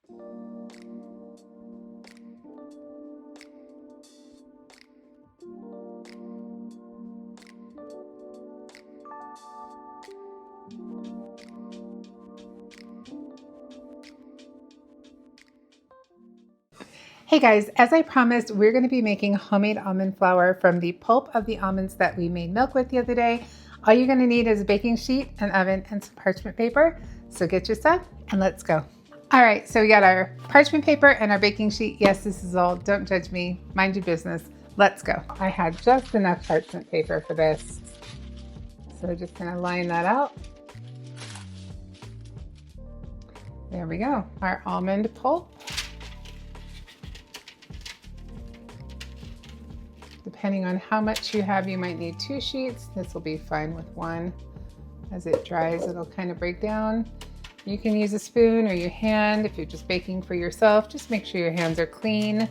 Hey guys, as I promised, we're going to be making homemade almond flour from the pulp of the almonds that we made milk with the other day. All you're going to need is a baking sheet, an oven, and some parchment paper. So get your stuff and let's go. All right, so we got our parchment paper and our baking sheet. Yes, this is old. Don't judge me. Mind your business. Let's go. I had just enough parchment paper for this. So just going to line that out. There we go. Our almond pulp. Depending on how much you have, you might need 2 sheets. This will be fine with 1. As it dries, it'll kind of break down. You can use a spoon or your hand if you're just baking for yourself. Just make sure your hands are clean.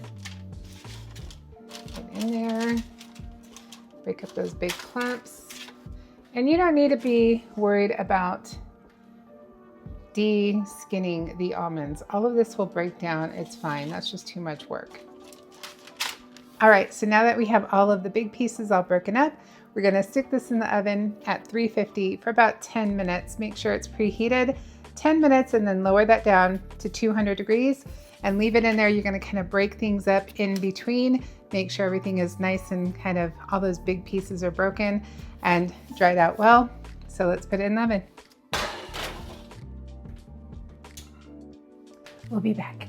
Get in there. Break up those big clumps. And you don't need to be worried about de-skinning the almonds. All of this will break down. It's fine. That's just too much work. All right, so now that we have all of the big pieces all broken up, we're gonna stick this in the oven at 350 for about 10 minutes. Make sure it's preheated, 10 minutes, and then lower that down to 200 degrees and leave it in there. You're gonna kind of break things up in between, make sure everything is nice and kind of all those big pieces are broken and dried out well. So let's put it in the oven. We'll be back.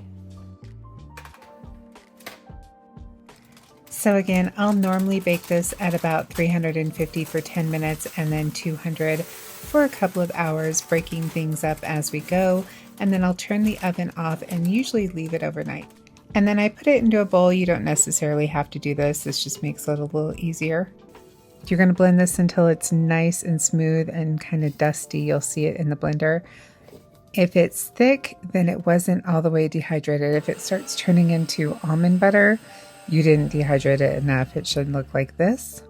So again, I'll normally bake this at about 350 for 10 minutes and then 200 for a couple of hours, breaking things up as we go. And then I'll turn the oven off and usually leave it overnight. And then I put it into a bowl. You don't necessarily have to do this. This just makes it a little easier. You're going to blend this until it's nice and smooth and kind of dusty. You'll see it in the blender. If it's thick, then it wasn't all the way dehydrated. If it starts turning into almond butter, you didn't dehydrate it enough. It should look like this.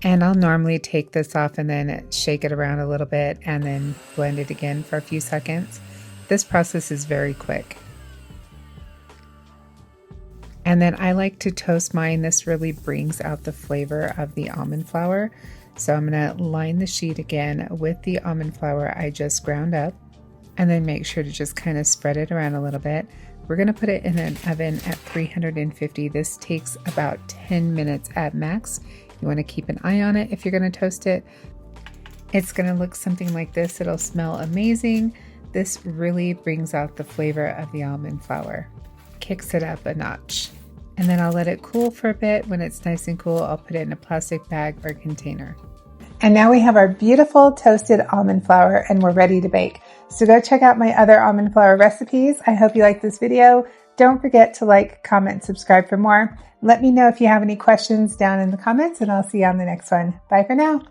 And I'll normally take this off and then shake it around a little bit and then blend it again for a few seconds. This process is very quick. And then I like to toast mine. This really brings out the flavor of the almond flour. So I'm going to line the sheet again with the almond flour I just ground up, and then make sure to just kind of spread it around a little bit. We're going to put it in an oven at 350. This takes about 10 minutes at max. You want to keep an eye on it if you're going to toast it. It's going to look something like this. It'll smell amazing. This really brings out the flavor of the almond flour, kicks it up a notch. And then I'll let it cool for a bit. When it's nice and cool, I'll put it in a plastic bag or container. And now we have our beautiful toasted almond flour and we're ready to bake. So go check out my other almond flour recipes. I hope you liked this video. Don't forget to like, comment, subscribe for more. Let me know if you have any questions down in the comments and I'll see you on the next one. Bye for now.